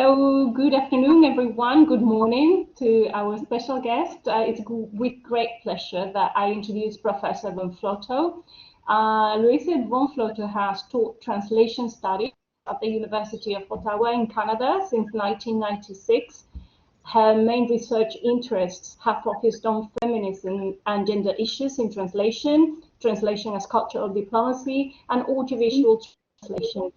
So good afternoon, everyone. Good morning to our special guest. It's with great pleasure that I introduce Professor von Flotow. Luise von Flotow has taught translation studies at the University of Ottawa in Canada since 1996. Her main research interests have focused on feminism and gender issues in translation, translation as cultural diplomacy, and audiovisual translation.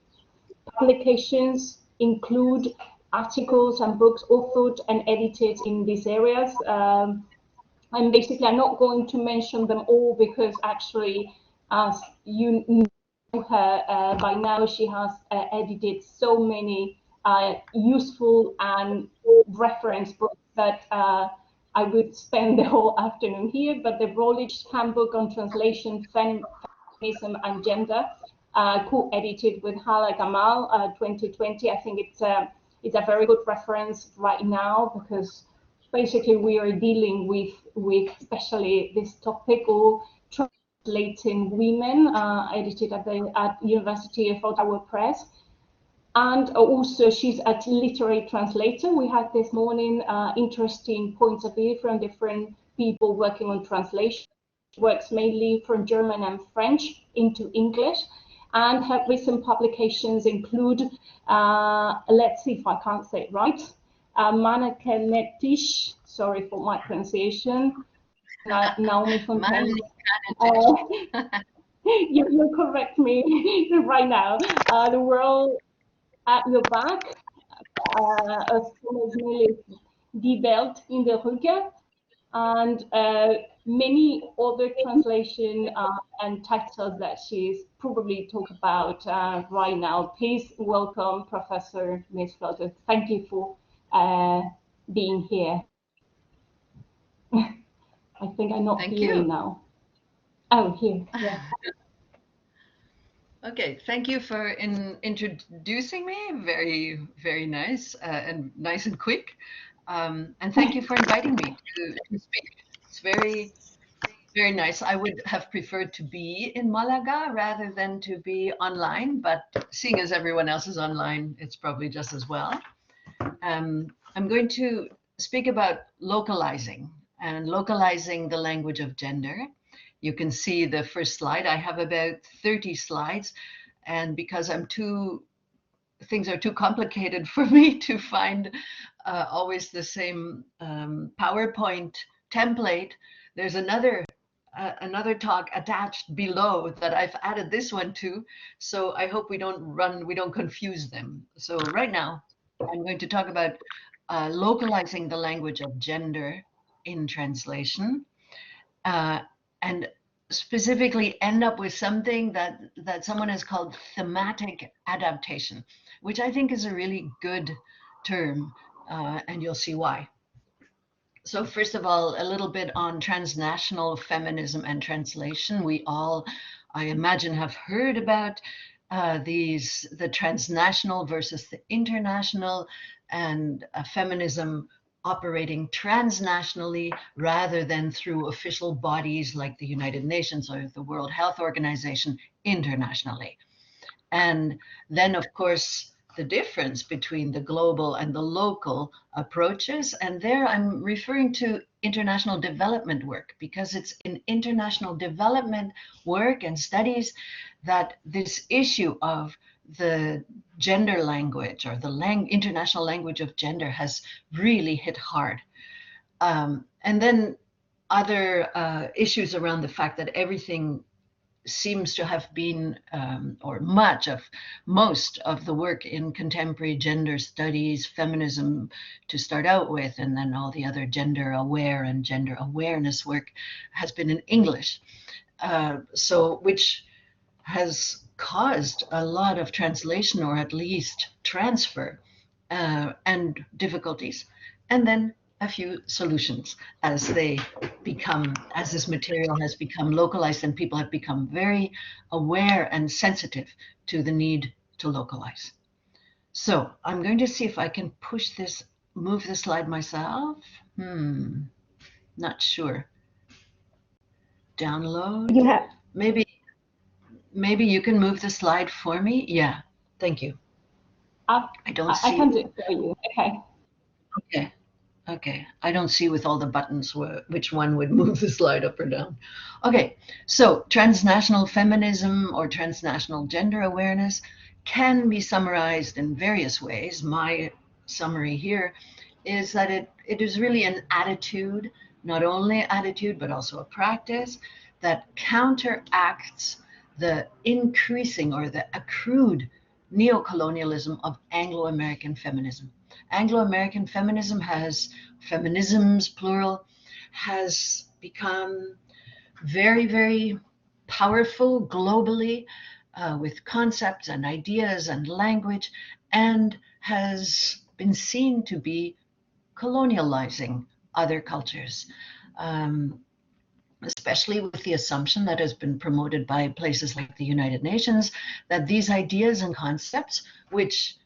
Publications include articles and books authored and edited in these areas. And basically, I'm not going to mention them all because actually, as you know her by now, she has edited so many useful and reference books that I would spend the whole afternoon here. But the Routledge Handbook on Translation, Feminism and Gender, co-edited with Hala Gamal, 2020. I think it's a very good reference right now because basically we are dealing with especially this topic of translating women, edited at University of Ottawa Press. And also she's a literary translator. We had this morning interesting points of view from different people working on translation. She works mainly from German and French into English. And her recent publications include, let's see if I can't say it right, Manakenetish, sorry for my pronunciation, Naomi Fontaine. You'll correct me right now. The World at Your Back, as Die Welt in der Rücke, and many other translation and titles that she's probably talk about right now. Please welcome Professor Ms. Flotow. Thank you for being here. I think I'm not hearing now. Oh, here. Yeah. Okay, thank you for introducing me. Very, very nice and nice and quick. And thank you for inviting me to speak. It's very, very nice. I would have preferred to be in Malaga rather than to be online, but seeing as everyone else is online, it's probably just as well. I'm going to speak about localizing the language of gender. You can see the first slide. I have about 30 slides, and because things are too complicated for me to find always the same PowerPoint template, there's another talk attached below that I've added this one to, so I hope we don't confuse them. So right now, I'm going to talk about localizing the language of gender in translation. And specifically end up with something that someone has called thematic adaptation, which I think is a really good term, and you'll see why. So first of all, a little bit on transnational feminism and translation. We all, I imagine, have heard about the transnational versus the international, and feminism operating transnationally rather than through official bodies like the United Nations or the World Health Organization internationally. And then, of course, the difference between the global and the local approaches. And there I'm referring to international development work, because it's in international development work and studies that this issue of the gender language, or the international language of gender, has really hit hard. And then other issues around the fact that everything seems to have been, or most of the work in contemporary gender studies, feminism to start out with, and then all the other gender aware and gender awareness work has been in English. So which has caused a lot of translation, or at least transfer, and difficulties, and then a few solutions as this material has become localized and people have become very aware and sensitive to the need to localize. So I'm going to see if I can move the slide myself. Not sure. Download. Yeah. Maybe you can move the slide for me. Yeah, thank you. I don't I see. can do it for you. Okay. Okay. Okay. I don't see with all the buttons which one would move the slide up or down. Okay. So transnational feminism or transnational gender awareness can be summarized in various ways. My summary here is that it is really an attitude, not only attitude, but also a practice that counteracts the increasing or the accrued neocolonialism of Anglo-American feminism. Anglo-American feminism has, feminisms plural, has become very, very powerful globally with concepts and ideas and language, and has been seen to be colonializing other cultures, especially with the assumption that has been promoted by places like the United Nations that these ideas and concepts, which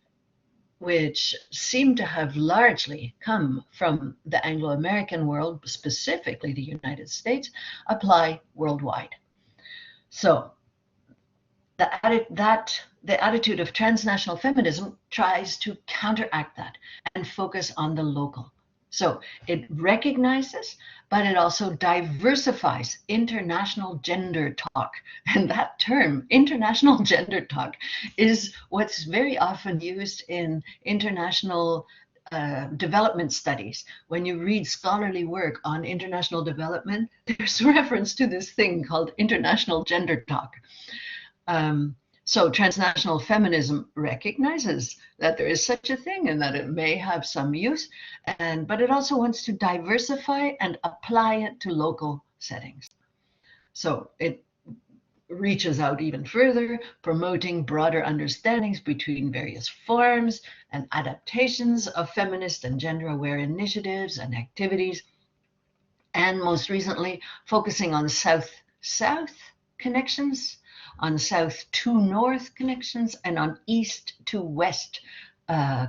seem to have largely come from the Anglo-American world, specifically the United States, apply worldwide. So the attitude of transnational feminism tries to counteract that and focus on the local. So it recognizes, but it also diversifies international gender talk. And that term, international gender talk, is what's very often used in international development studies. When you read scholarly work on international development, there's reference to this thing called international gender talk. So transnational feminism recognizes that there is such a thing and that it may have some use, but it also wants to diversify and apply it to local settings. So it reaches out even further, promoting broader understandings between various forms and adaptations of feminist and gender-aware initiatives and activities, and most recently focusing on South-South connections, on South to North connections, and on East to West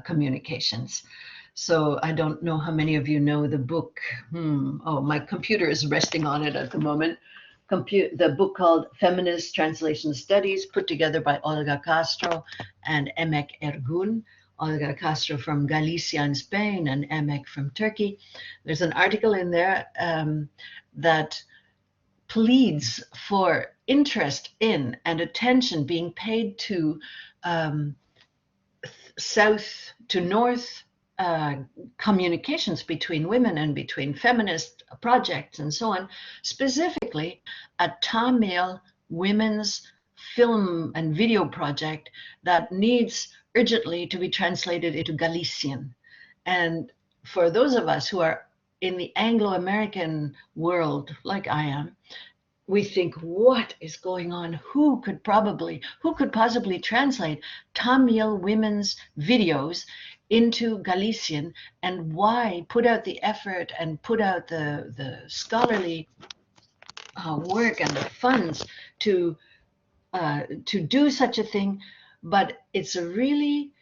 communications. So I don't know how many of you know the book. Oh, my computer is resting on it at the moment. The book called Feminist Translation Studies, put together by Olga Castro and Emek Ergun. Olga Castro from Galicia in Spain and Emek from Turkey. There's an article in there that pleads for interest in and attention being paid to South to North communications between women and between feminist projects and so on, specifically a Tamil women's film and video project that needs urgently to be translated into Galician. And for those of us who are in the Anglo-American world, like I am, we think, what is going on? Who could possibly translate Tamil women's videos into Galician, and why put out the effort and put out the scholarly work and the funds to do such a thing? But it's a really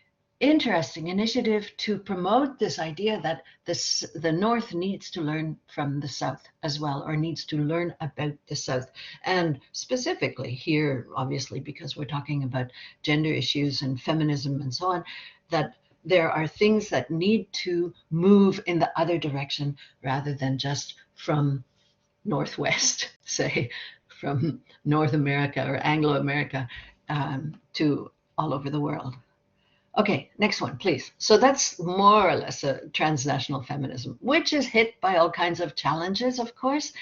interesting initiative to promote this idea that the North needs to learn from the South as well, or needs to learn about the South. And specifically here, obviously, because we're talking about gender issues and feminism and so on, that there are things that need to move in the other direction rather than just from Northwest, say, from North America or Anglo-America to all over the world. Okay, next one, please. So that's more or less a transnational feminism, which is hit by all kinds of challenges, of course,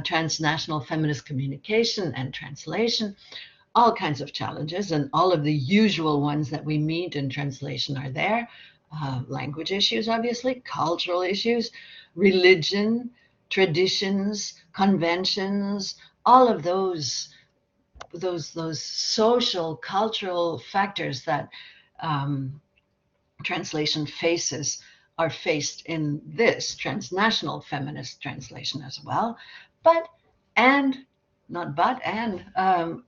transnational feminist communication and translation, all kinds of challenges, and all of the usual ones that we meet in translation are there. Language issues, obviously, cultural issues, religion, traditions, conventions, all of those social, cultural factors that translation are faced in this transnational feminist translation as well.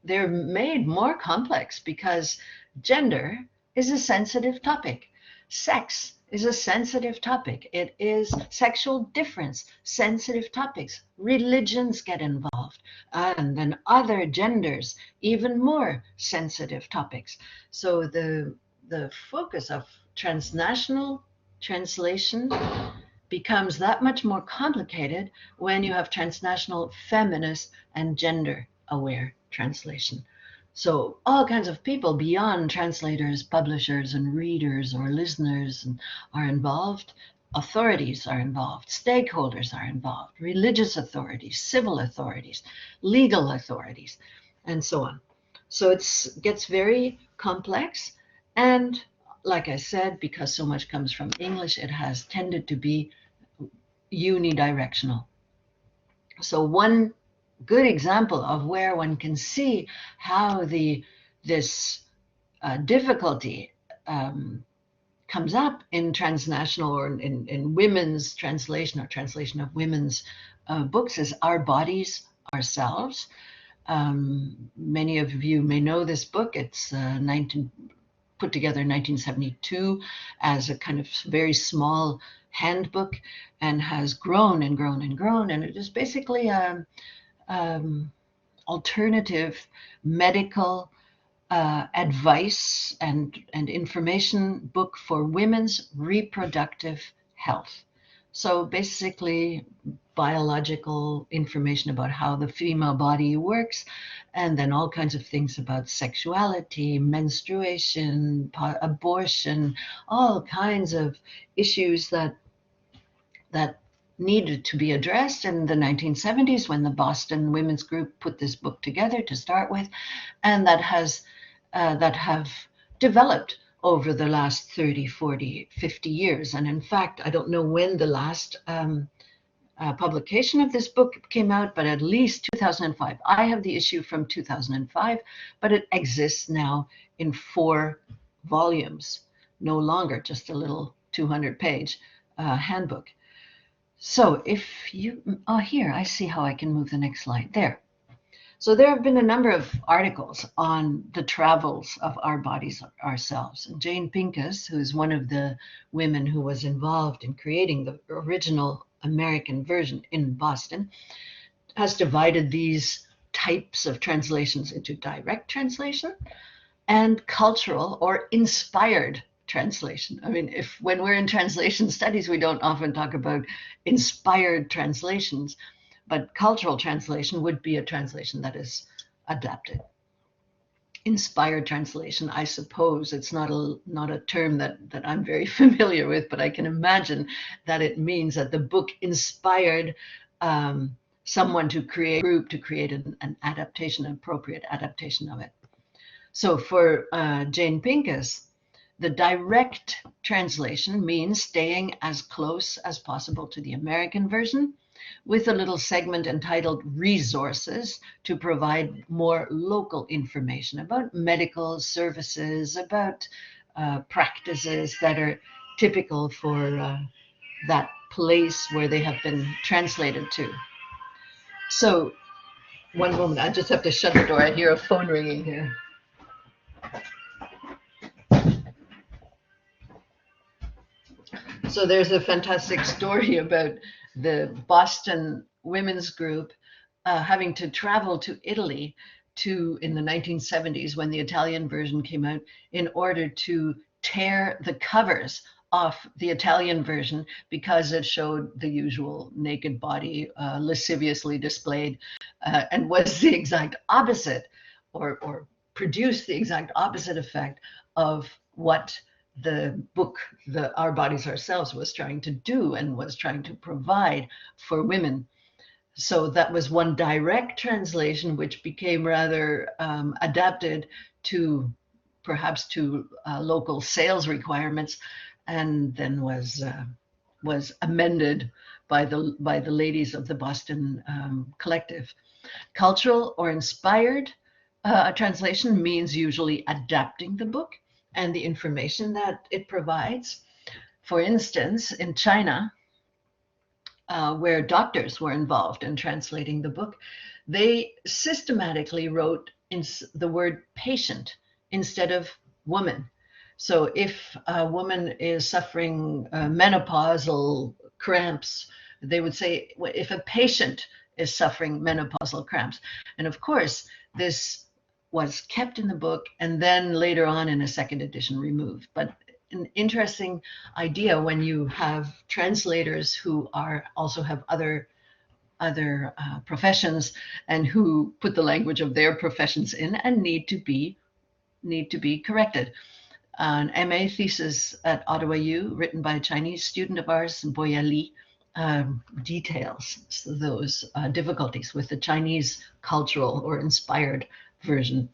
They're made more complex because gender is a sensitive topic. Sex is a sensitive topic. It is sexual difference, sensitive topics. Religions get involved, and then other genders, even more sensitive topics. So the the focus of transnational translation becomes that much more complicated when you have transnational feminist and gender aware translation. So all kinds of people beyond translators, publishers, and readers or listeners are involved. Authorities are involved, stakeholders are involved, religious authorities, civil authorities, legal authorities, and so on. So it gets very complex. And like I said, because so much comes from English, it has tended to be unidirectional. So one good example of where one can see how this difficulty comes up in transnational or in women's translation or translation of women's books is Our Bodies, Ourselves. Many of you may know this book. It's put together in 1972 as a kind of very small handbook and has grown and grown and grown. And it is basically an alternative medical advice and information book for women's reproductive health. So basically biological information about how the female body works, and then all kinds of things about sexuality, menstruation, abortion, all kinds of issues that needed to be addressed in the 1970s when the Boston Women's Group put this book together to start with, and that have developed over the last 30, 40, 50 years. And in fact, I don't know when the last publication of this book came out, but at least 2005. I have the issue from 2005, but it exists now in 4 volumes, no longer just a little 200-page handbook. So if you, here, I see how I can move the next slide. There. So there have been a number of articles on the travels of Our Bodies, Ourselves. And Jane Pincus, who is one of the women who was involved in creating the original American version in Boston, has divided these types of translations into direct translation and cultural or inspired translation. I mean, when we're in translation studies, we don't often talk about inspired translations, but cultural translation would be a translation that is adapted. Inspired translation, I suppose, it's not a term that I'm very familiar with, but I can imagine that it means that the book inspired someone to create an adaptation, an appropriate adaptation of it. So for Jane Pincus, the direct translation means staying as close as possible to the American version, with a little segment entitled Resources to provide more local information about medical services, about practices that are typical for that place where they have been translated to. So, one moment, I just have to shut the door. I hear a phone ringing here. So there's a fantastic story about the Boston Women's Group having to travel to Italy in the 1970s when the Italian version came out in order to tear the covers off the Italian version because it showed the usual naked body lasciviously displayed and was the exact opposite or produced the exact opposite effect of what the book, Our Bodies Ourselves, was trying to do and was trying to provide for women. So that was one direct translation, which became rather adapted to perhaps to local sales requirements, and then was amended by the ladies of the Boston Collective. Cultural or inspired translation means usually adapting the book and the information that it provides. For instance, in China, where doctors were involved in translating the book, they systematically wrote in the word patient instead of woman. So if a woman is suffering menopausal cramps, they would say, if a patient is suffering menopausal cramps. And of course, this was kept in the book and then later on in a second edition removed. But an interesting idea when you have translators who are also have other professions and who put the language of their professions in and need to be corrected. An MA thesis at Ottawa U, written by a Chinese student of ours, Boya Li, details those difficulties with the Chinese cultural or inspired version.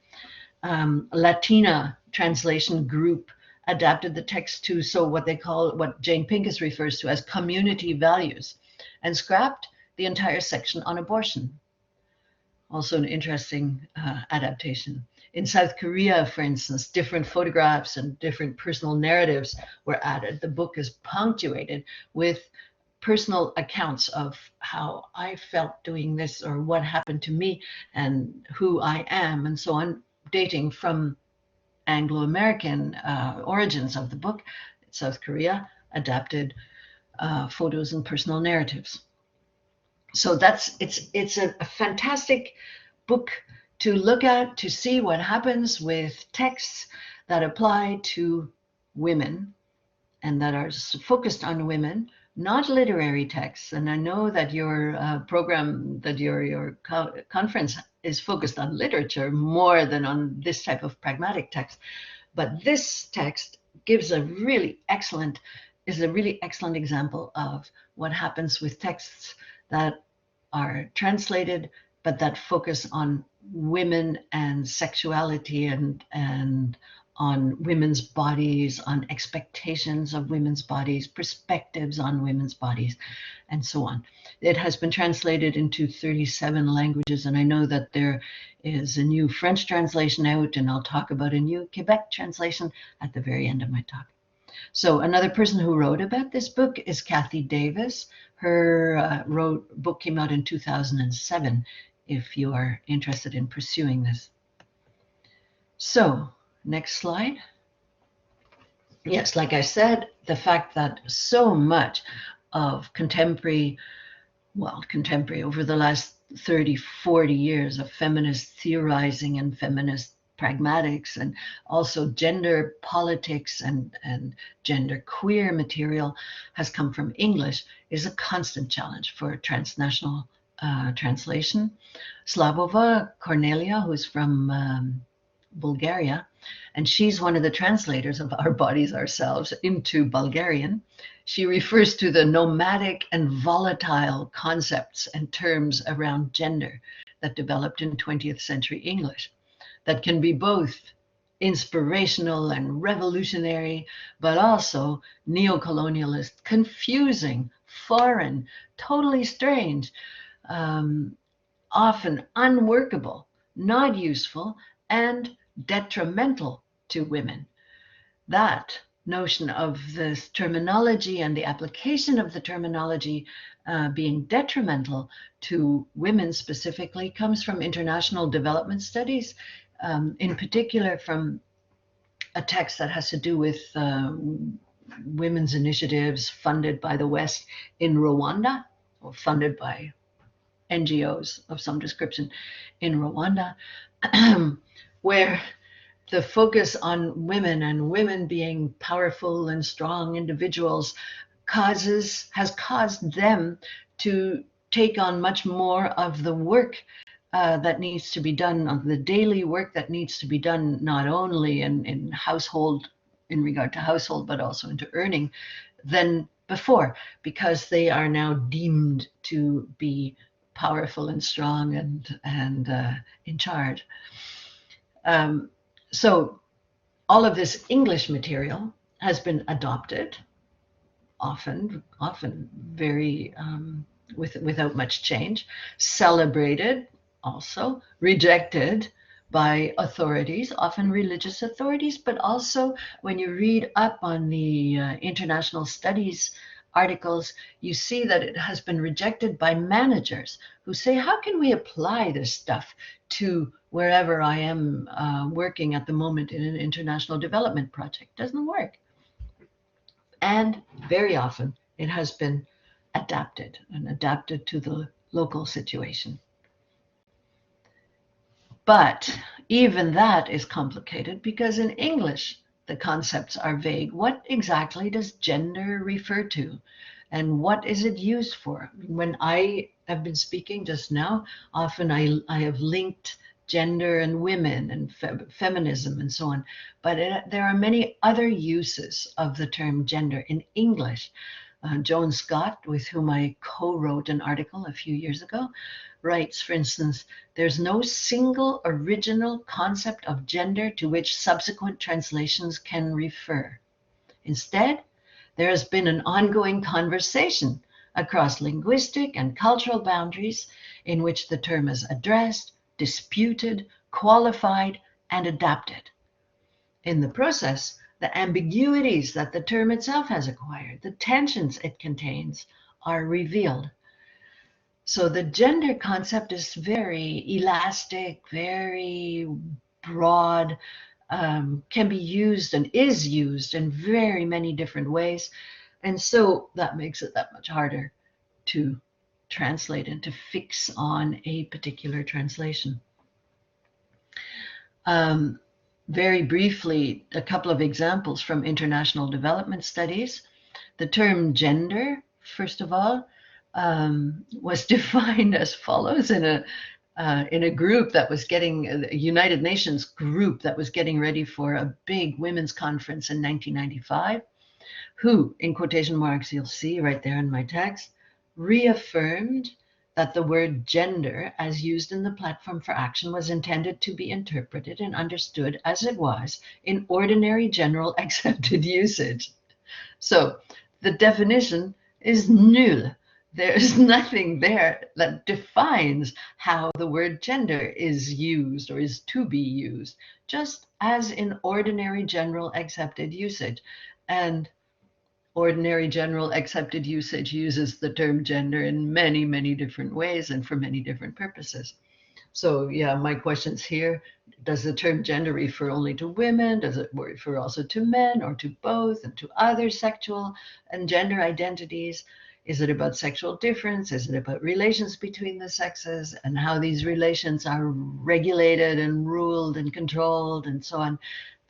Latina translation group adapted the text to what Jane Pincus refers to as community values, and scrapped the entire section on abortion. Also an interesting adaptation. In South Korea, for instance, different photographs and different personal narratives were added. The book is punctuated with personal accounts of how I felt doing this or what happened to me and who I am and so on, dating from Anglo-American origins of the book. South Korea adapted photos and personal narratives. So it's a fantastic book to look at, to see what happens with texts that apply to women and that are focused on women, not literary texts. And I know that your program, that your conference is focused on literature more than on this type of pragmatic text. But this text is a really excellent example of what happens with texts that are translated, but that focus on women and sexuality and on women's bodies, on expectations of women's bodies, perspectives on women's bodies, and so on. It has been translated into 37 languages, and I know that there is a new French translation out, and I'll talk about a new Quebec translation at the very end of my talk. So another person who wrote about this book is Kathy Davis. Her book came out in 2007, if you are interested in pursuing this. So, next slide. Yes, like I said, the fact that so much of contemporary over the last 30, 40 years of feminist theorizing and feminist pragmatics and also gender politics and gender queer material has come from English is a constant challenge for transnational translation. Slavova Cornelia, who's from Bulgaria, and she's one of the translators of Our Bodies, Ourselves into Bulgarian. She refers to the nomadic and volatile concepts and terms around gender that developed in 20th century English that can be both inspirational and revolutionary, but also neo-colonialist, confusing, foreign, totally strange, often unworkable, not useful, and detrimental to women. That notion of this terminology and the application of the terminology being detrimental to women specifically comes from international development studies, in particular from a text that has to do with women's initiatives funded by the West in Rwanda, or funded by NGOs of some description in Rwanda, where the focus on women and women being powerful and strong individuals has caused them to take on much more of the work that needs to be done, on the daily work that needs to be done, not only in household, in regard to household, but also into earning than before, because they are now deemed to be powerful and strong and in charge. So all of this English material has been adopted, often very without much change, celebrated, also rejected by authorities, often religious authorities, but also when you read up on the international studies articles, you see that it has been rejected by managers who say, how can we apply this stuff to wherever I am working at the moment in an international development project? Doesn't work. And very often it has been adapted to the local situation. But even that is complicated because in English, the concepts are vague. What exactly does gender refer to? And what is it used for? When I have been speaking just now, often I have linked gender and women and feminism and so on. But there are many other uses of the term gender in English. Joan Scott, with whom I co-wrote an article a few years ago, writes, for instance, there's no single original concept of gender to which subsequent translations can refer. Instead, there has been an ongoing conversation across linguistic and cultural boundaries in which the term is addressed, disputed, qualified, and adapted. In the process, the ambiguities that the term itself has acquired, the tensions it contains, are revealed. So the gender concept is very elastic, very broad, can be used and is used in very many different ways. And so that makes it that much harder to translate and to fix on a particular translation. Very briefly, a couple of examples from international development studies. The term gender, first of all, was defined as follows in a group that was getting, a United Nations group that was getting ready for a big women's conference in 1995, who, in quotation marks, you'll see right there in my text, reaffirmed that the word gender, as used in the platform for action, was intended to be interpreted and understood as it was in ordinary general accepted usage. So the definition is null. There is nothing there that defines how the word gender is used or is to be used, just as in ordinary general accepted usage. And ordinary general accepted usage uses the term gender in many, many different ways and for many different purposes. So yeah, my questions here, does the term gender refer only to women? Does it refer also to men or to both and to other sexual and gender identities? Is it about sexual difference? Is it about relations between the sexes and how these relations are regulated and ruled and controlled and so on?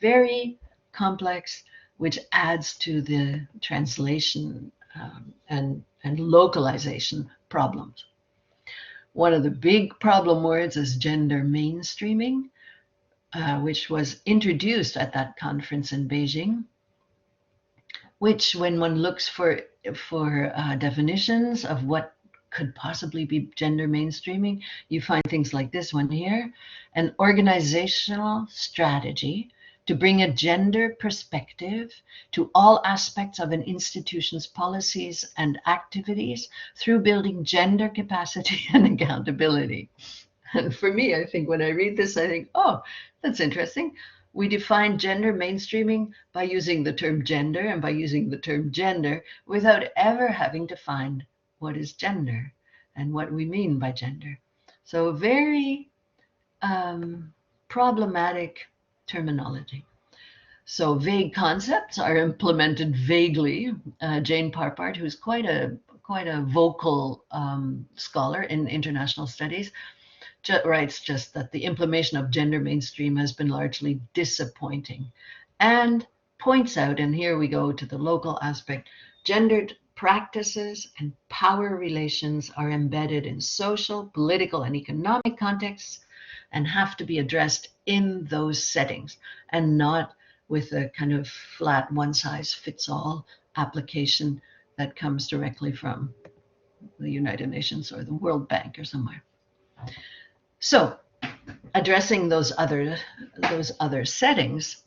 Very complex, which adds to the translation and localization problems. One of the big problem words is gender mainstreaming, which was introduced at that conference in Beijing, which when one looks for definitions of what could possibly be gender mainstreaming, you find things like this one here, an organizational strategy to bring a gender perspective to all aspects of an institution's policies and activities through building gender capacity and accountability. And for me, I think when I read this, I think, oh, that's interesting. We define gender mainstreaming by using the term gender and by using the term gender without ever having defined what is gender and what we mean by gender. So very problematic terminology. So vague concepts are implemented vaguely. Jane Parpart, who's quite a vocal scholar in international studies, writes just that the implementation of gender mainstream has been largely disappointing, and points out, and here we go to the local aspect, gendered practices and power relations are embedded in social, political, and economic contexts and have to be addressed in those settings and not with a kind of flat one-size-fits-all application that comes directly from the United Nations or the World Bank or somewhere. So addressing those other settings,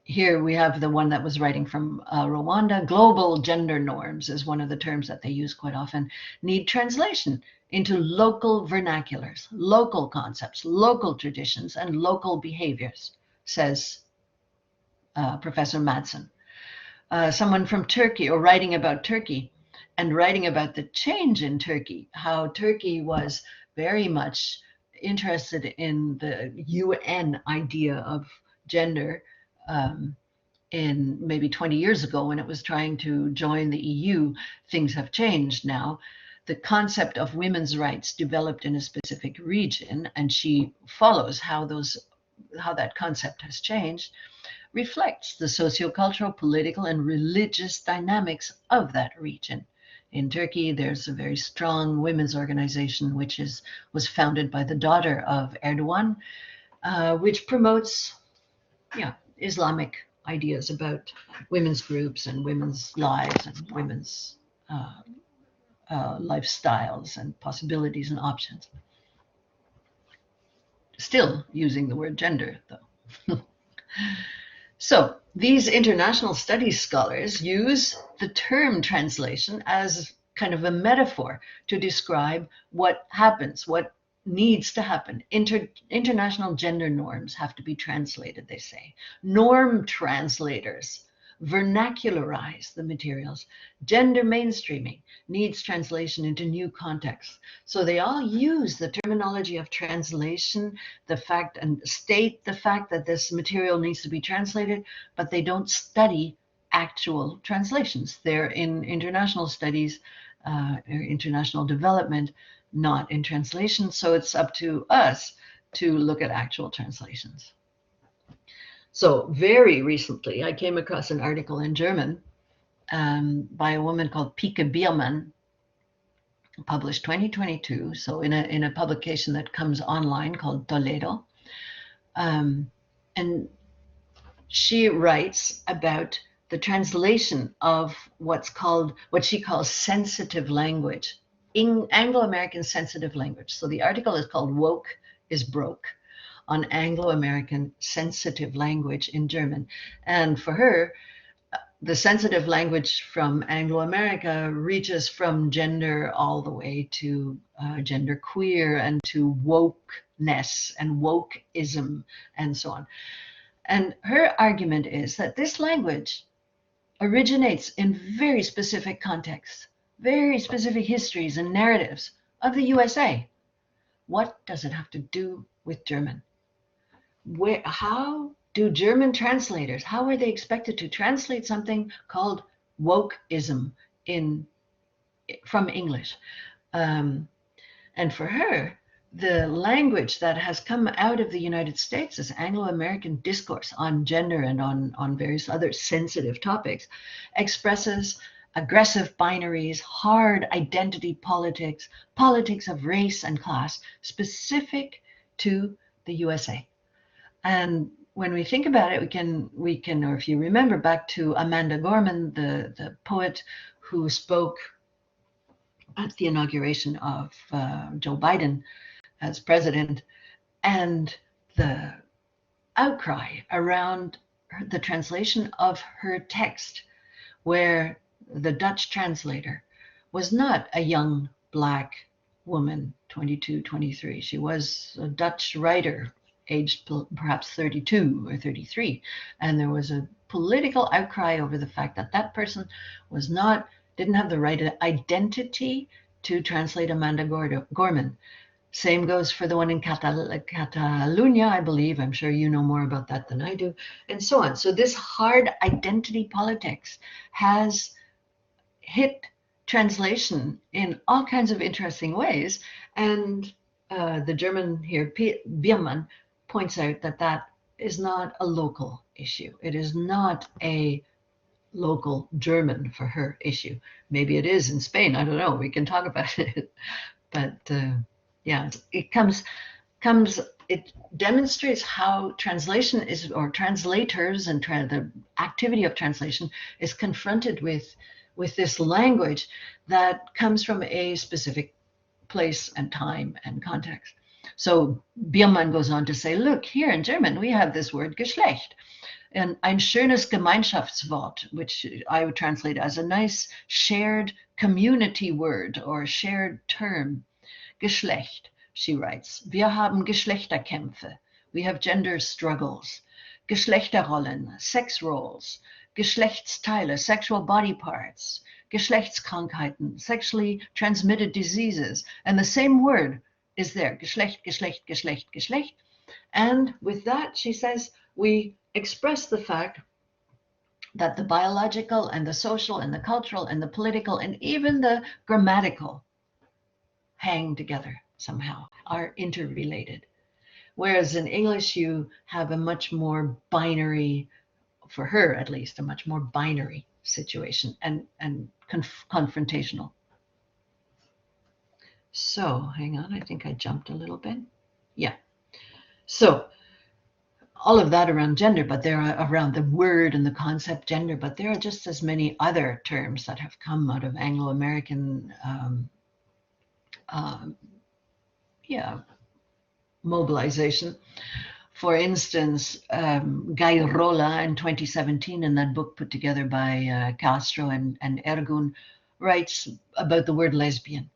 here we have the one that was writing from Rwanda. Global gender norms is one of the terms that they use quite often, need translation into local vernaculars, local concepts, local traditions, and local behaviors, says Professor Madsen. Someone from Turkey, or writing about Turkey and writing about the change in Turkey, how Turkey was very much interested in the UN idea of gender in maybe 20 years ago when it was trying to join the EU. Things have changed now. the concept of women's rights developed in a specific region, and she follows how that concept has changed, reflects the sociocultural, political, and religious dynamics of that region. In Turkey, there's a very strong women's organization was founded by the daughter of Erdogan, which promotes Islamic ideas about women's groups and women's lives and women's lifestyles and possibilities and options. Still using the word gender, though. So these international studies scholars use the term translation as kind of a metaphor to describe what happens, what needs to happen. International gender norms have to be translated, they say. Norm translators vernacularize the materials. Gender mainstreaming needs translation into new contexts. So they all use the terminology of translation, and state the fact that this material needs to be translated, but they don't study actual translations. They're in international studies, or international development, not in translation. So it's up to us to look at actual translations. So very recently, I came across an article in German by a woman called Pike Biermann, published 2022. So in a publication that comes online called Toledo. And she writes about the translation of what she calls sensitive language, in Anglo-American sensitive language. So the article is called Woke is Broke, on Anglo-American sensitive language in German. And for her, the sensitive language from Anglo-America reaches from gender all the way to gender queer and to wokeness and wokeism and so on. And her argument is that this language originates in very specific contexts, very specific histories and narratives of the USA. What does it have to do with German? How do German translators, how are they expected to translate something called wokeism from English? And for her, the language that has come out of the United States as Anglo-American discourse on gender and on various other sensitive topics expresses aggressive binaries, hard identity politics, politics of race and class, specific to the USA. And when we think about it, we can, or if you remember back to Amanda Gorman, the poet who spoke at the inauguration of Joe Biden as president, and the outcry around the translation of her text, where the Dutch translator was not a young Black woman, 22, 23. She was a Dutch writer, aged perhaps 32 or 33. And there was a political outcry over the fact that that person didn't have the right identity to translate Amanda Gorman. Same goes for the one in Catalonia, I believe. I'm sure you know more about that than I do, and so on. So this hard identity politics has hit translation in all kinds of interesting ways. And the German here, Biermann, points out that that is not a local issue. It is not a local German, for her, issue. Maybe it is in Spain. I don't know. We can talk about it. But yeah, it demonstrates how translation is, or translators and the activity of translation is confronted with this language that comes from a specific place and time and context. So Biermann goes on to say, look, here in German, we have this word Geschlecht, and ein schönes Gemeinschaftswort, which I would translate as a nice shared community word or shared term. Geschlecht, she writes. Wir haben Geschlechterkämpfe. We have gender struggles. Geschlechterrollen, sex roles. Geschlechtsteile, sexual body parts. Geschlechtskrankheiten, sexually transmitted diseases. And the same word is there. Geschlecht, Geschlecht, Geschlecht, Geschlecht. And with that, she says, we express the fact that the biological and the social and the cultural and the political and even the grammatical hang together somehow, are interrelated. Whereas in English, you have a much more binary, for her at least, a much more binary situation and confrontational. So hang on, I think I jumped a little bit. Yeah. So all of that around gender, but there are around the word and the concept gender, but there are just as many other terms that have come out of Anglo-American yeah, mobilization. For instance, Guy Rolla in 2017, in that book put together by Castro and Ergun, writes about the word lesbian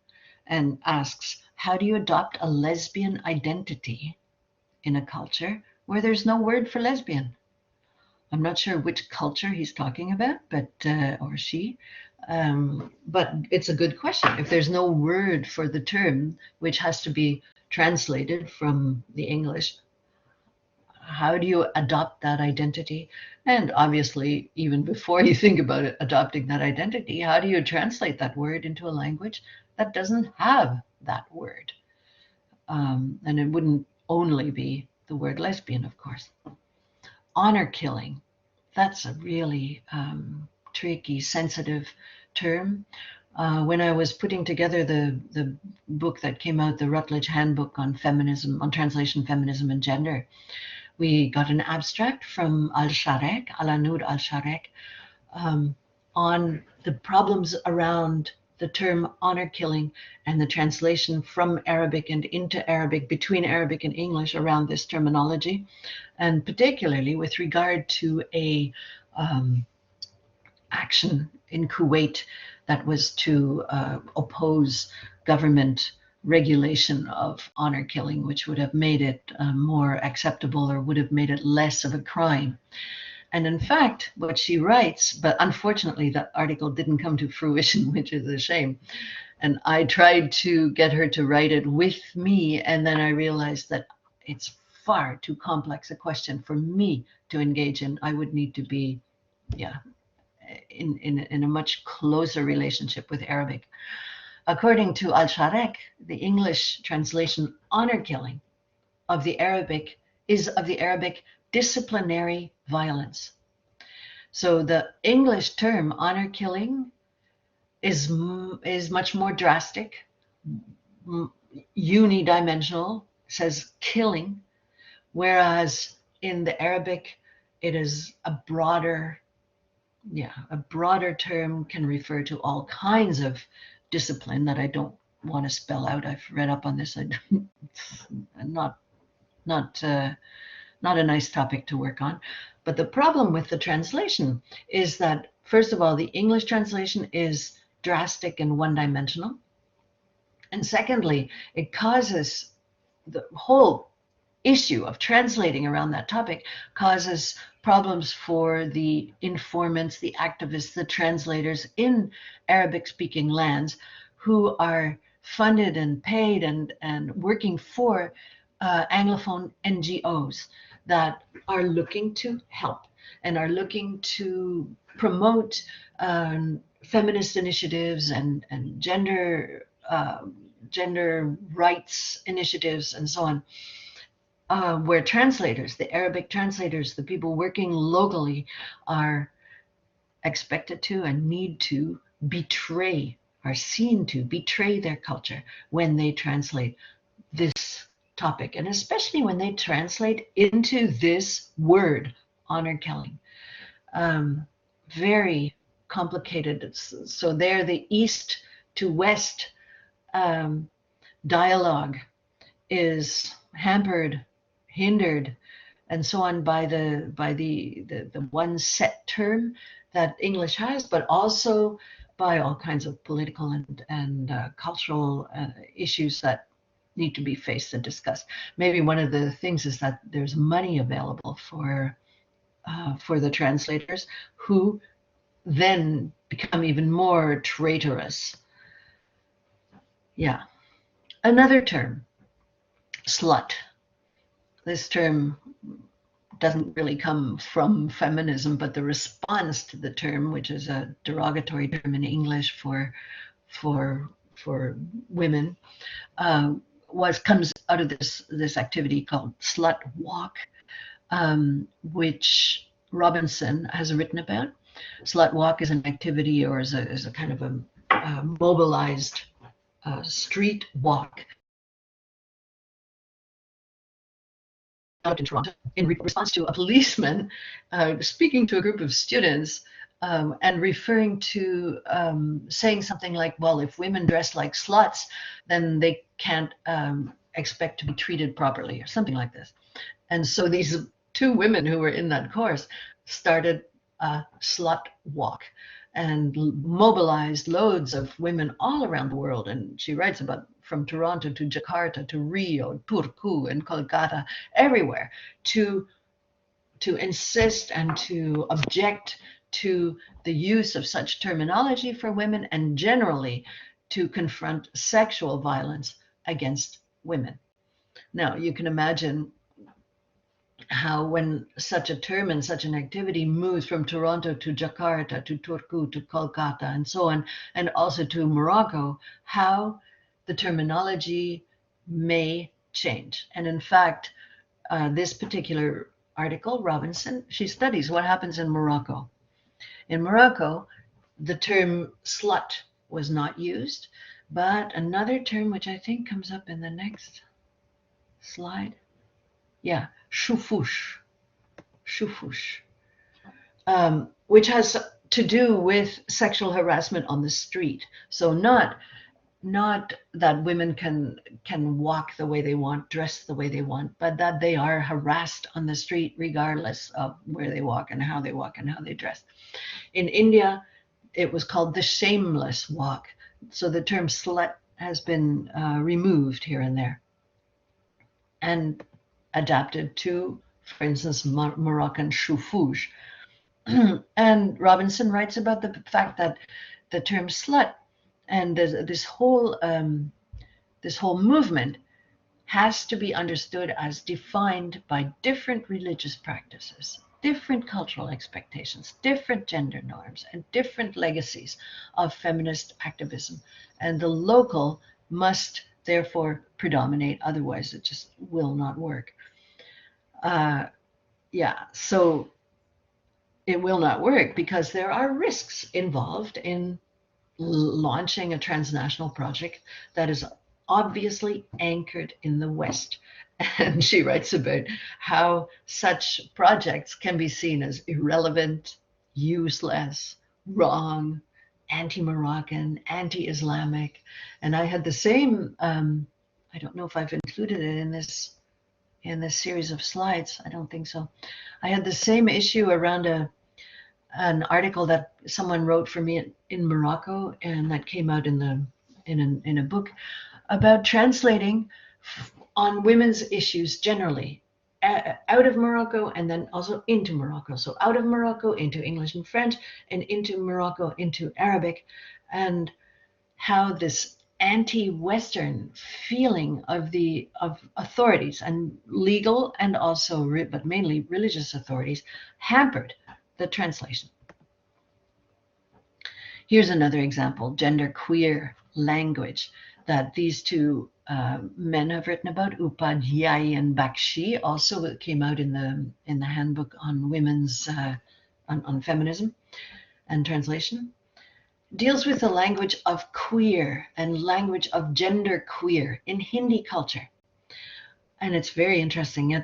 and asks, how do you adopt a lesbian identity in a culture where there's no word for lesbian? I'm not sure which culture he's talking about, but or she, but it's a good question. If there's no word for the term, which has to be translated from the English, how do you adopt that identity? And obviously, even before you think about it, adopting that identity, how do you translate that word into a language that doesn't have that word? And it wouldn't only be the word lesbian, of course. Honor killing, that's a really tricky, sensitive term. When I was putting together the book that came out, the Rutledge Handbook on Feminism, on Translation, Feminism, and Gender, we got an abstract from Al-Sharek, Al-Anud Al-Sharek, on the problems around the term honor killing and the translation from Arabic and into Arabic, between Arabic and English around this terminology, and particularly with regard to a action in Kuwait that was to oppose government regulation of honor killing, which would have made it more acceptable or would have made it less of a crime. And in fact, what she writes, but unfortunately that article didn't come to fruition, which is a shame. And I tried to get her to write it with me, and then I realized that it's far too complex a question for me to engage in. I would need to be, yeah, in a much closer relationship with Arabic. According to Al-Sharek, the English translation honor killing of the Arabic is of the Arabic disciplinary violence. So the English term honor killing is much more drastic, unidimensional, says killing, whereas in the Arabic it is a broader term, can refer to all kinds of discipline that I don't want to spell out. I've read up on this. Not a nice topic to work on. But the problem with the translation is that, first of all, the English translation is drastic and one-dimensional. And secondly, it causes the whole issue of translating around that topic causes problems for the informants, the activists, the translators in Arabic-speaking lands who are funded and paid and working for Anglophone NGOs that are looking to help and are looking to promote feminist initiatives and gender rights initiatives and so on. Where translators, the Arabic translators, the people working locally, are expected to and need to betray, are seen to betray their culture when they translate this topic, and especially when they translate into this word, honor killing. Very complicated. So there, the east to west dialogue is hampered, hindered, and so on by the one set term that English has, but also by all kinds of political and cultural issues that need to be faced and discussed. Maybe one of the things is that there's money available for the translators, who then become even more traitorous. Yeah. Another term, slut. This term doesn't really come from feminism, but the response to the term, which is a derogatory term in English for for women comes out of this activity called slut walk, which Robinson has written about. Slut walk is an activity, or is a kind of a mobilized street walk out in Toronto in response to a policeman speaking to a group of students and referring to saying something like, well, if women dress like sluts, then they can't expect to be treated properly, or something like this. And so these two women who were in that course started a slut walk and mobilized loads of women all around the world. And she writes about from Toronto to Jakarta to Rio, Turku, and Kolkata, everywhere, to insist and to object to the use of such terminology for women, and generally to confront sexual violence against women. Now, you can imagine how when such a term and such an activity moves from Toronto to Jakarta to Turku to Kolkata and so on, and also to Morocco, how the terminology may change. And in fact, this particular article, Robinson, she studies what happens in Morocco. In Morocco, the term slut was not used, but another term, which I think comes up in the next slide, yeah, choufouche, which has to do with sexual harassment on the street. So not that women can walk the way they want, dress the way they want, but that they are harassed on the street regardless of where they walk and how they dress. In India, it was called the shameless walk. So the term slut has been removed here and there and adapted to, for instance, Moroccan choufouche. And Robinson writes about the fact that the term slut and this whole movement has to be understood as defined by different religious practices, different cultural expectations, different gender norms, and different legacies of feminist activism. And the local must therefore predominate, otherwise it just will not work. So it will not work because there are risks involved in launching a transnational project that is obviously anchored in the West. And she writes about how such projects can be seen as irrelevant, useless, wrong, anti-Moroccan, anti-Islamic. And I had the same, I don't know if I've included it in this series of slides. I don't think so. I had the same issue around an article that someone wrote for me in Morocco, and that came out in a book about translating on women's issues generally out of Morocco and then also into Morocco. So out of Morocco into English and French, and into Morocco into Arabic, and how this anti-Western feeling of authorities, and legal and also but mainly religious authorities, hampered the translation. Here's another example: genderqueer language that these two men have written about, Upadhyay and Bakshi. Also, it came out in the handbook on women's on feminism and translation. Deals with the language of queer and language of genderqueer in Hindi culture. And it's very interesting.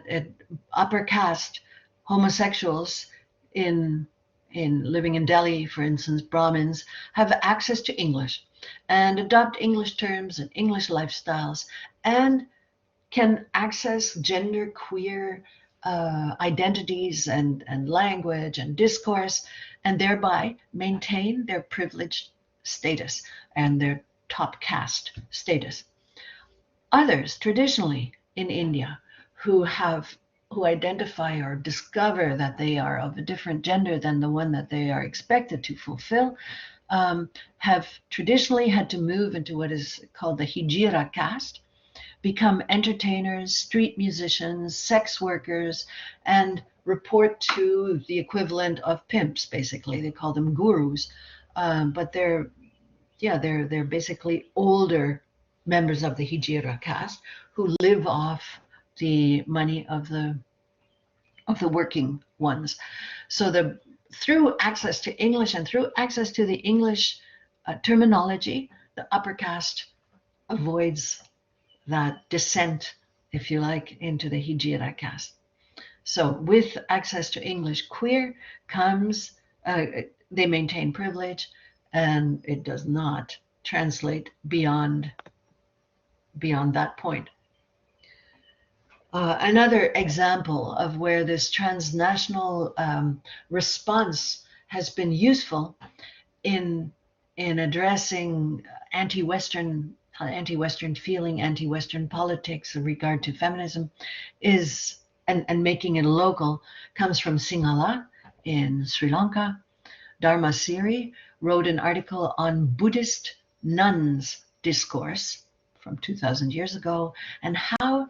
Upper caste homosexuals in living in Delhi, for instance, Brahmins, have access to English and adopt English terms and English lifestyles, and can access genderqueer identities and language and discourse, and thereby maintain their privileged status and their top caste status. Others, traditionally in India, who identify or discover that they are of a different gender than the one that they are expected to fulfill, have traditionally had to move into what is called the Hijira caste, become entertainers, street musicians, sex workers, and report to the equivalent of pimps, basically. They call them gurus, but they're yeah, they're basically older members of the Hijira caste who live off the money of the working ones. So through access to English and through access to the English terminology, the upper caste avoids that descent, if you like, into the Hijira caste. So with access to English, queer comes, they maintain privilege, and it does not translate beyond that point. Another example of where this transnational response has been useful in addressing anti-Western feeling, anti-Western politics in regard to feminism is and making it local comes from Sinhala in Sri Lanka. Dharma Siri wrote an article on Buddhist nuns discourse from 2000 years ago and how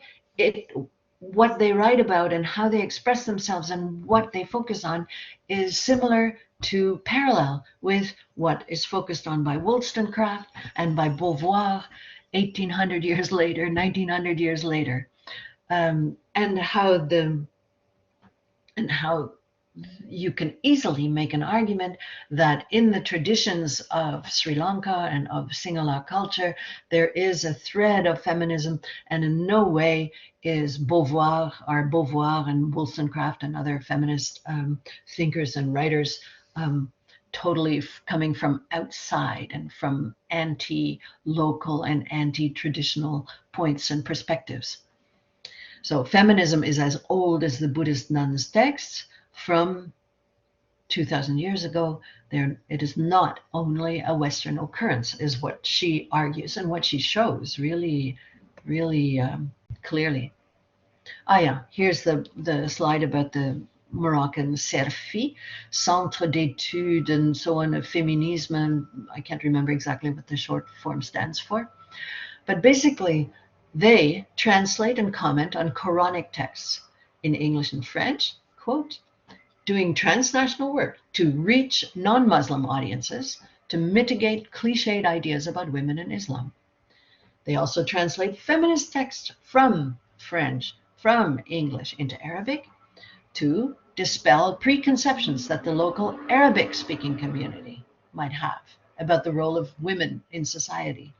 what they write about and how they express themselves and what they focus on is similar to parallel with what is focused on by Wollstonecraft and by Beauvoir 1800 years later, 1900 years later, and how you can easily make an argument that in the traditions of Sri Lanka and of Sinhala culture, there is a thread of feminism, and in no way is Beauvoir and Wollstonecraft and other feminist thinkers and writers totally coming from outside and from anti-local and anti-traditional points and perspectives. So feminism is as old as the Buddhist nuns' texts from 2000 years ago. It is not only a Western occurrence, is what she argues and what she shows really, really clearly. Yeah, here's the slide about the Moroccan CERFI, Centre d'études and so on of Féminisme. I can't remember exactly what the short form stands for. But basically, they translate and comment on Quranic texts in English and French, quote, doing transnational work to reach non-Muslim audiences to mitigate cliched ideas about women in Islam. They also translate feminist texts from French, from English into Arabic to dispel preconceptions that the local Arabic-speaking community might have about the role of women in society.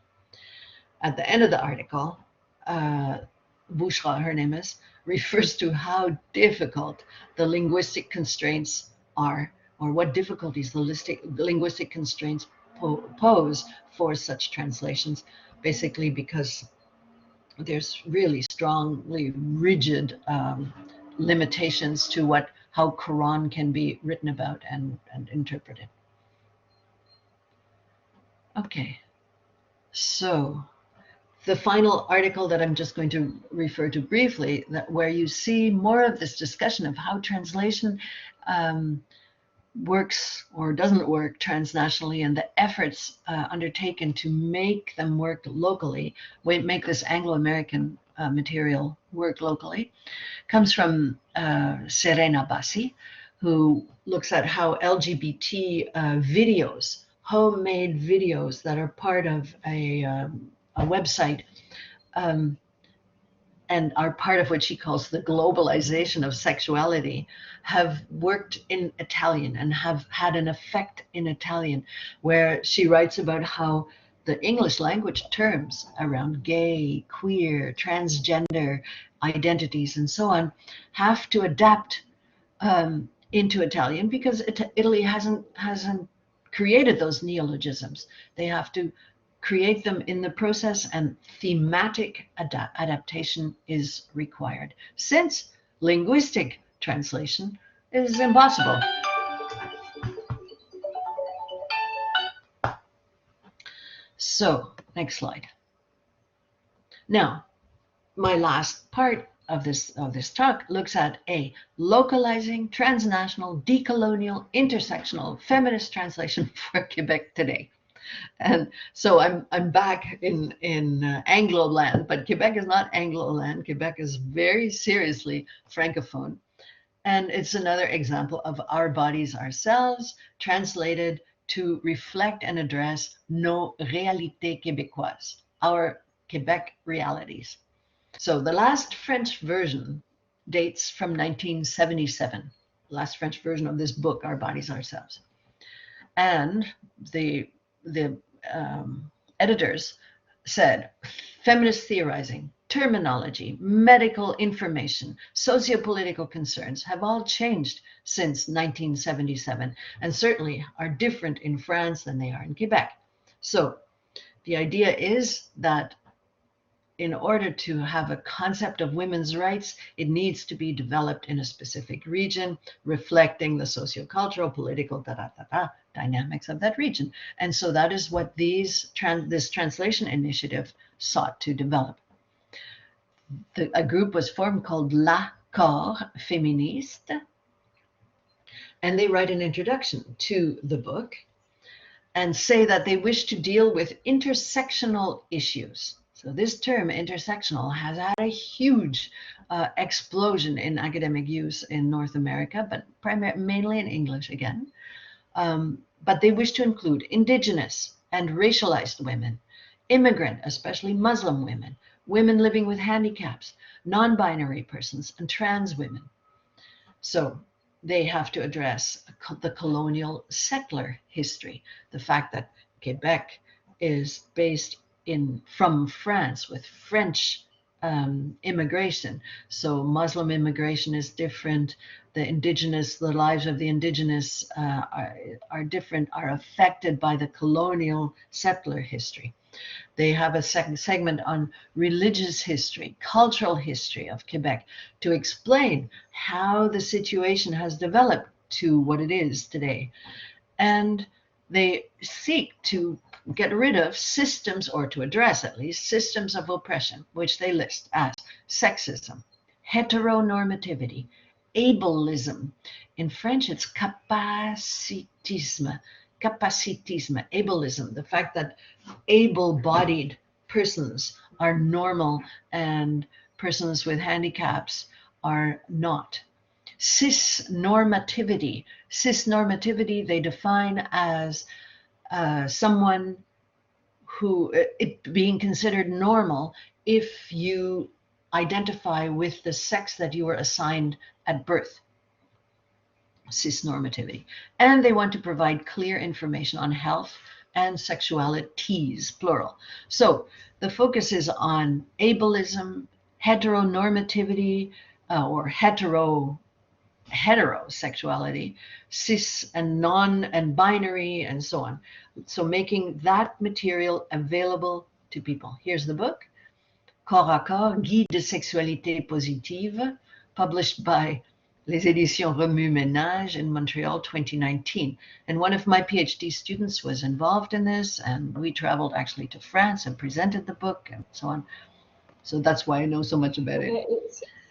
At the end of the article, Bushra, her name is, refers to how difficult the linguistic constraints are, or what difficulties the linguistic constraints pose for such translations, basically because there's really strongly rigid limitations to how Quran can be written about and interpreted. Okay, so the final article that I'm just going to refer to briefly, where you see more of this discussion of how translation works or doesn't work transnationally and the efforts undertaken to make them work locally, make this Anglo-American material work locally, comes from Serena Bassi, who looks at how LGBT videos, homemade videos that are part of a website and are part of what she calls the globalization of sexuality, have worked in Italian and have had an effect in Italian, where she writes about how the English language terms around gay, queer, transgender identities and so on have to adapt into Italian because Italy hasn't created those neologisms. They have to create them in the process, and thematic adaptation is required, since linguistic translation is impossible. So, next slide. Now, my last part of this talk looks at a localizing, transnational, decolonial, intersectional, feminist translation for Quebec today. And so I'm back in Anglo land, but Quebec is not Anglo land. Quebec is very seriously Francophone. And it's another example of our bodies, ourselves, translated to reflect and address nos réalités québécoises, our Quebec realities. So the last French version dates from 1977, last French version of this book, Our Bodies, Ourselves. And the editors said, feminist theorizing, terminology, medical information, sociopolitical concerns have all changed since 1977 and certainly are different in France than they are in Quebec. So the idea is that in order to have a concept of women's rights, it needs to be developed in a specific region, reflecting the sociocultural, political, dynamics of that region. And so that is what this translation initiative sought to develop. A group was formed called La Corps Féministe, and they write an introduction to the book and say that they wish to deal with intersectional issues. So this term, intersectional, has had a huge explosion in academic use in North America, but mainly in English again. But they wish to include indigenous and racialized women, immigrant, especially Muslim women, women living with handicaps, non-binary persons, and trans women. So they have to address the colonial settler history, the fact that Quebec is based from France with French immigration. So Muslim immigration is different. The lives of the indigenous are different, are affected by the colonial settler history. They have a second segment on religious history, cultural history of Quebec to explain how the situation has developed to what it is today. And they seek to get rid of systems, or to address at least, systems of oppression, which they list as sexism, heteronormativity, ableism. In French, it's capacitisme, ableism, the fact that able-bodied persons are normal and persons with handicaps are not. Cisnormativity they define as someone who it being considered normal if you identify with the sex that you were assigned at birth. Cisnormativity. And they want to provide clear information on health and sexualities, plural. So the focus is on ableism, heteronormativity, or heterosexuality, cis and non and binary, and so on. So making that material available to people. Here's the book, Corps à Corps, Guide de sexualité positive, published by Les Éditions Remue Ménage in Montreal, 2019. And one of my PhD students was involved in this, and we traveled actually to France and presented the book and so on. So that's why I know so much about it.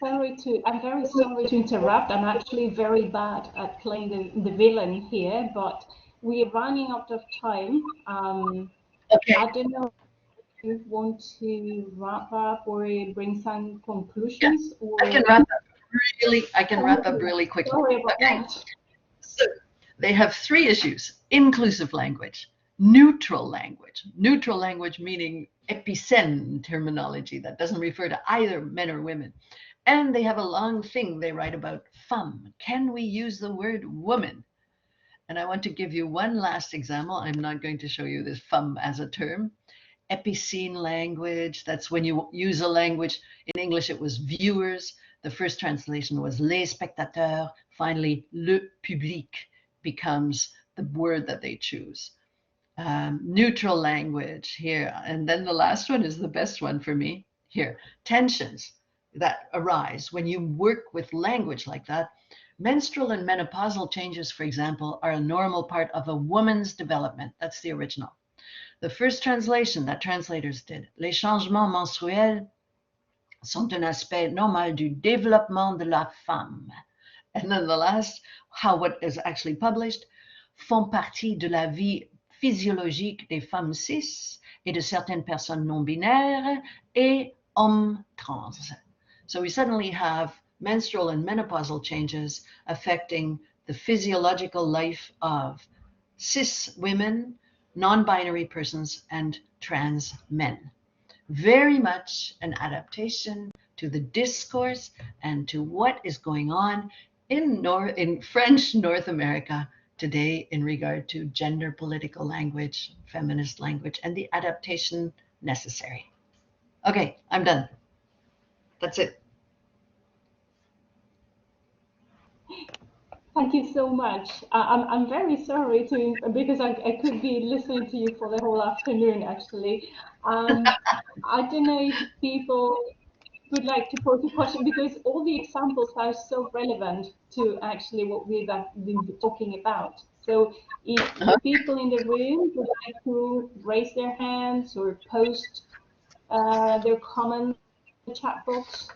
I'm very sorry to interrupt. I'm actually very bad at playing the villain here, but we're running out of time. Okay. I don't know if you want to wrap up or bring some conclusions. Yeah. Or... I can wrap up really quickly. Sorry about that. So they have three issues: inclusive language, neutral language meaning épicène terminology that doesn't refer to either men or women. And they have a long thing they write about femme. Can we use the word woman? And I want to give you one last example. I'm not going to show you this femme as a term. Épicène language, that's when you use a language. In English, it was viewers. The first translation was les spectateurs. Finally, le public becomes the word that they choose. Neutral language here. And then the last one is the best one for me here. Tensions that arise when you work with language like that. Menstrual and menopausal changes, for example, are a normal part of a woman's development. That's the original. The first translation that translators did, les changements menstruels sont un aspect normal du développement de la femme. And then the last, what is actually published, font partie de la vie physiologique des femmes cis et de certaines personnes non binaires et hommes trans. So we suddenly have menstrual and menopausal changes affecting the physiological life of cis women, non-binary persons, and trans men. Very much an adaptation to the discourse and to what is going on in French North America today in regard to gender political language, feminist language, and the adaptation necessary. Okay, I'm done. That's it. Thank you so much. I'm very sorry because I could be listening to you for the whole afternoon, actually. I don't know if people would like to pose a question, because all the examples are so relevant to actually what we've been talking about. So if the people in the room would like to raise their hands or post their comments in the chat box.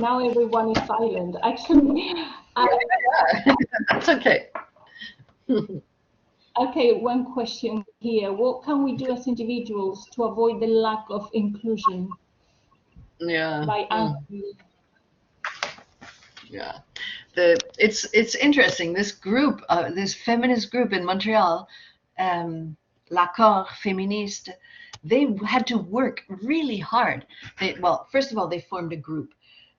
Now everyone is silent. Actually, that's okay. Okay, one question here. What can we do as individuals to avoid the lack of inclusion? Yeah. By Yeah. It's interesting. This group, this feminist group in Montreal, L'Accord Féministe, they had to work really hard. Well, first of all, they formed a group.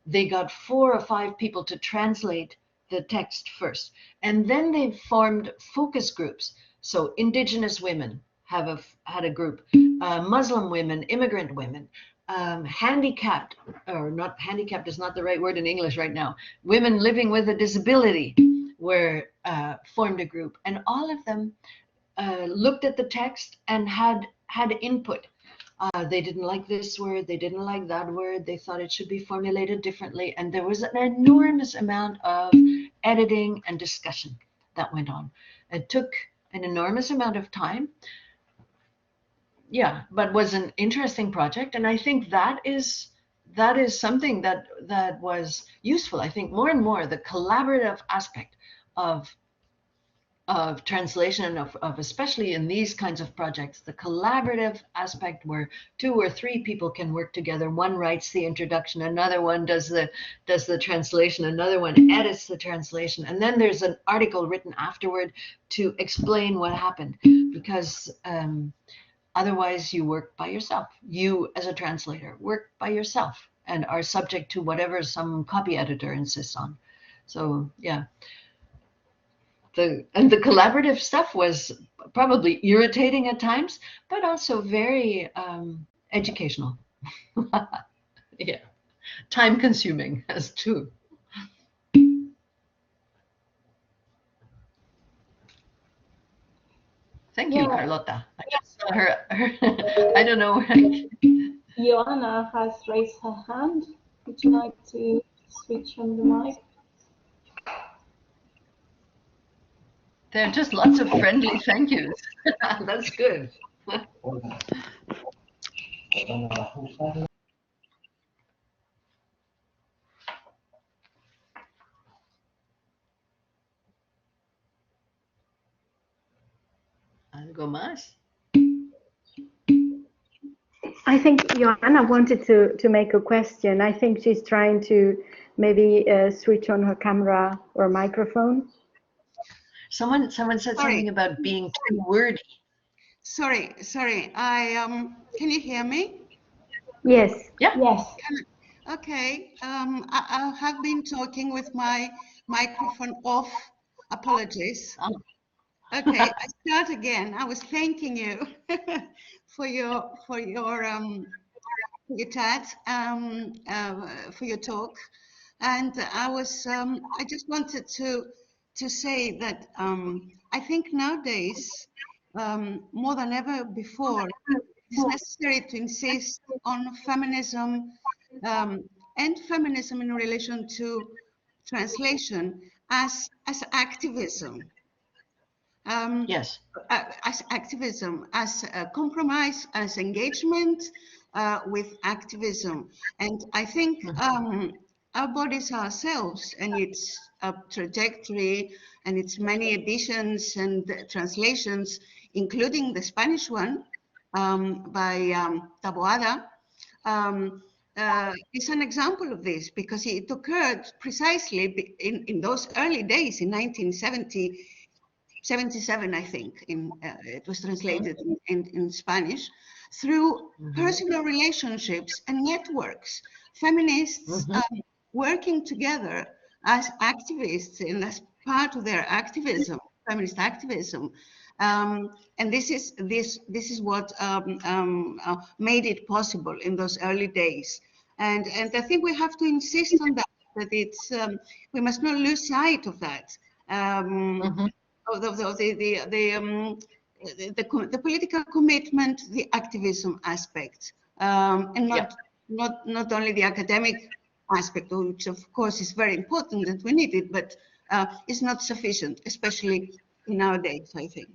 They got 4 or 5 people to translate the text first, and then they formed focus groups. So Indigenous women had a group, Muslim women, immigrant women, handicapped, or not handicapped is not the right word in English right now. Women living with a disability were formed a group, and all of them looked at the text and had input. They didn't like this word, they didn't like that word, they thought it should be formulated differently, and there was an enormous amount of editing and discussion that went on. It took an enormous amount of time. Yeah, but was an interesting project, and I think that is something that was useful. I think more and more the collaborative aspect of translation of especially in these kinds of projects, the collaborative aspect where 2 or 3 people can work together. One writes the introduction, another one does the translation, another one edits the translation, and then there's an article written afterward to explain what happened, because otherwise you work by yourself. You as a translator work by yourself and are subject to whatever some copy editor insists on. So yeah. The collaborative stuff was probably irritating at times, but also very educational. Yeah, time consuming as too. Thank you, Carlota. I just saw her I don't know. Joanna has raised her hand. Would you like to switch on the mic? There are just lots of friendly thank yous. That's good. ¿Algo más? I think Joanna wanted to make a question. I think she's trying to maybe switch on her camera or microphone. Someone said something about being too wordy. Sorry. Can you hear me? Yes. Yeah. Yes. Okay. I have been talking with my microphone off. Apologies. Oh. Okay, I start again. I was thanking you for your chat, for your talk, and I just wanted to say that I think nowadays more than ever before, it's necessary to insist on feminism and feminism in relation to translation as activism. Yes. As activism, as a compromise, as engagement with activism. And I think our bodies ourselves and its trajectory and its many editions and translations, including the Spanish one by Taboada, is an example of this, because it occurred precisely in those early days in 1977, I think. It was translated in Spanish, through personal relationships and networks. Feminists working together as activists and as part of their activism, feminist activism. And this is what made it possible in those early days. And I think we have to insist on that it's we must not lose sight of that. Of the political commitment, the activism aspect, and not only the academic aspect, which of course is very important and we need it, but is not sufficient, especially in our days, I think.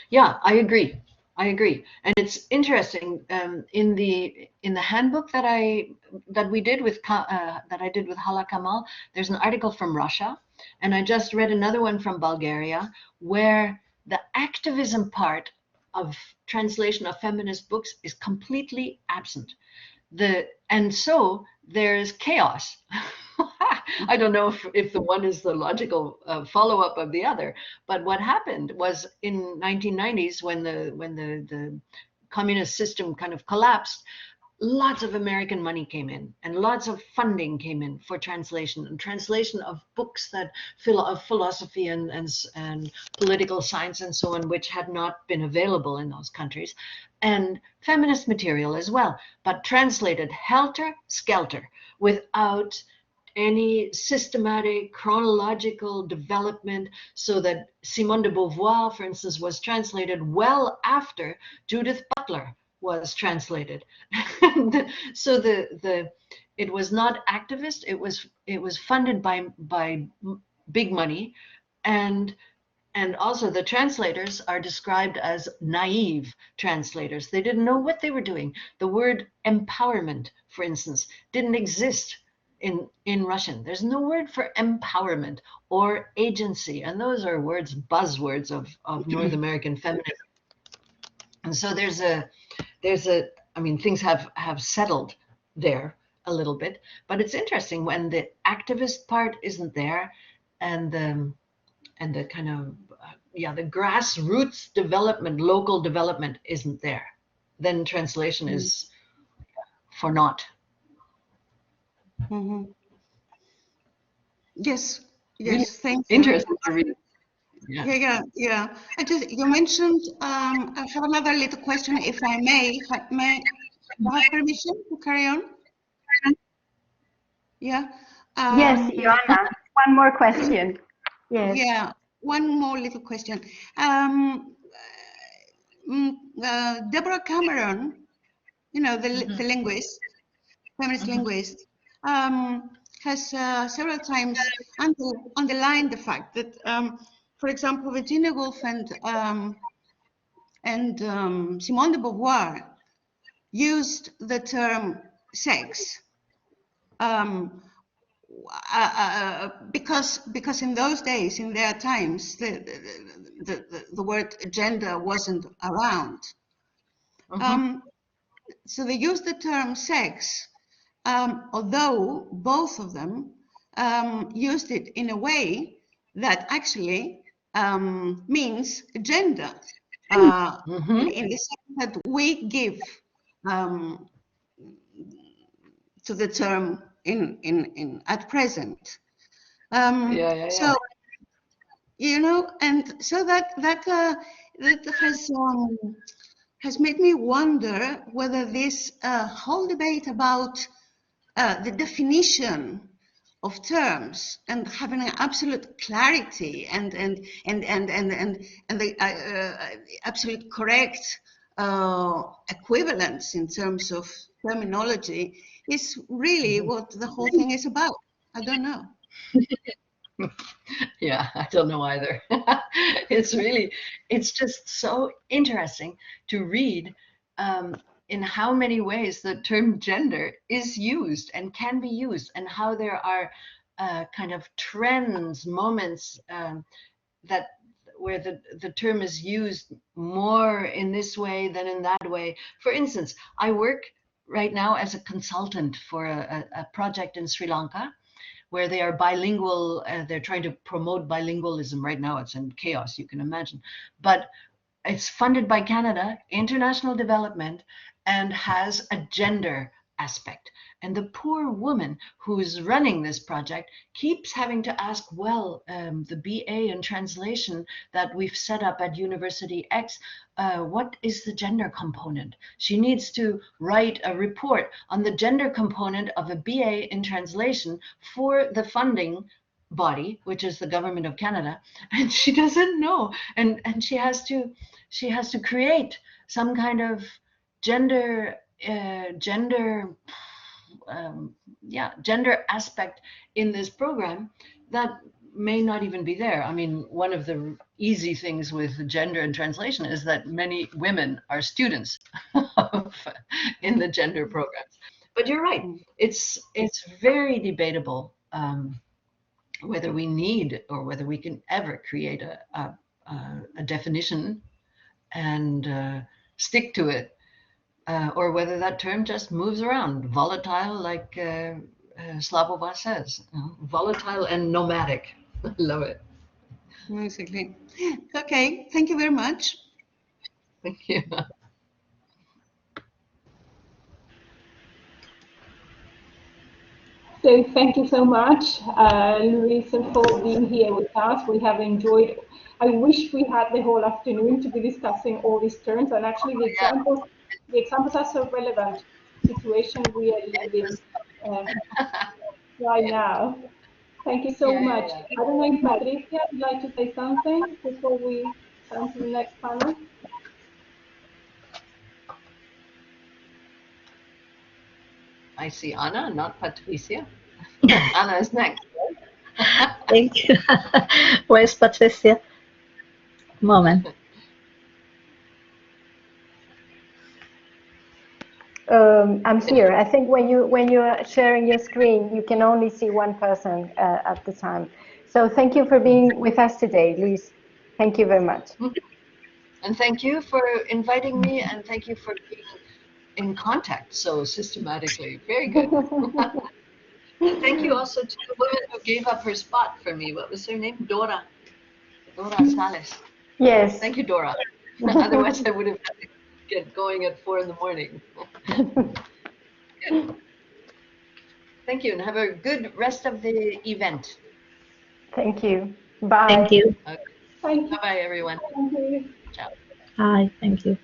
Yeah, I agree. And it's interesting, in the handbook that I did with Hala Kamal, there's an article from Russia, and I just read another one from Bulgaria, where the activism part of translation of feminist books is completely absent. And so there's chaos. I don't know if the one is the logical follow-up of the other, but what happened was in 1990s, when the communist system kind of collapsed, lots of American money came in and lots of funding came in for translation of books of philosophy and political science and so on, which had not been available in those countries, and feminist material as well, but translated helter-skelter without any systematic chronological development, so that Simone de Beauvoir, for instance, was translated well after Judith Butler was translated. So it was not activist, it was funded by big money, and also the translators are described as naive translators. They didn't know what they were doing. The word empowerment, for instance, didn't exist in Russian. There's no word for empowerment or agency, and those are buzzwords of North American feminism. And so there's a I mean, things have settled there a little bit, but it's interesting when the activist part isn't there, and the kind of the grassroots development, local development isn't there, then translation is for naught. Yes, thank you. Interesting to read. Yeah. You mentioned, I have another little question, if I may. May I have permission to carry on? Yeah. Yes, Joanna, one more question. Yes. Yeah, one more little question. Deborah Cameron, the linguist, feminist linguist, has several times underlined the fact that, for example, Virginia Woolf and Simone de Beauvoir used the term sex because in those days, in their times, the word gender wasn't around. So they used the term sex, although both of them used it in a way that actually means gender, in the sense that we give to the term in at present. So and so that has made me wonder whether this whole debate about the definition of terms and having an absolute clarity and the absolute correct equivalence in terms of terminology is really what the whole thing is about. I don't know. Yeah, I don't know either. It's just so interesting to read in how many ways the term gender is used and can be used, and how there are kind of trends, moments that where the term is used more in this way than in that way. For instance, I work right now as a consultant for a project in Sri Lanka where they are bilingual. They're trying to promote bilingualism right now. It's in chaos, you can imagine. But it's funded by Canada, international development, and has a gender aspect. And the poor woman who's running this project keeps having to ask, well, the BA in translation that we've set up at University X, what is the gender component? She needs to write a report on the gender component of a BA in translation for the funding body, which is the government of Canada, and she doesn't know, and she has to create some kind of gender aspect in this program that may not even be there. I mean, one of the easy things with gender and translation is that many women are students in the gender programs. But you're right, it's very debatable whether we need or whether we can ever create a definition and stick to it, or whether that term just moves around, volatile, like Slavova says, volatile and nomadic. Love it. Exactly. Okay, thank you very much. Thank you. So thank you so much, Luise, for being here with us. We have enjoyed. I wish we had the whole afternoon to be discussing all these terms, and actually the examples are so relevant to the situation we are living right now. Thank you so much. I don't know if Patricia would like to say something before we come to the next panel. I see Anna, not Patricia. Anna is next. Thank you. Where's Patricia? Moment. I'm here. I think when you're sharing your screen, you can only see one person at the time. So thank you for being with us today, Luise. Thank you very much. And thank you for inviting me, and thank you for being in contact so systematically. Very good. Thank you also to the woman who gave up her spot for me. What was her name? Dora Sales. Yes. Thank you, Dora. Otherwise, I would have had to get going at 4 in the morning. Good. Thank you, and have a good rest of the event. Thank you. Bye. Thank you. Okay. Thank you. Bye-bye, everyone. Thank you. Ciao. Bye. Thank you.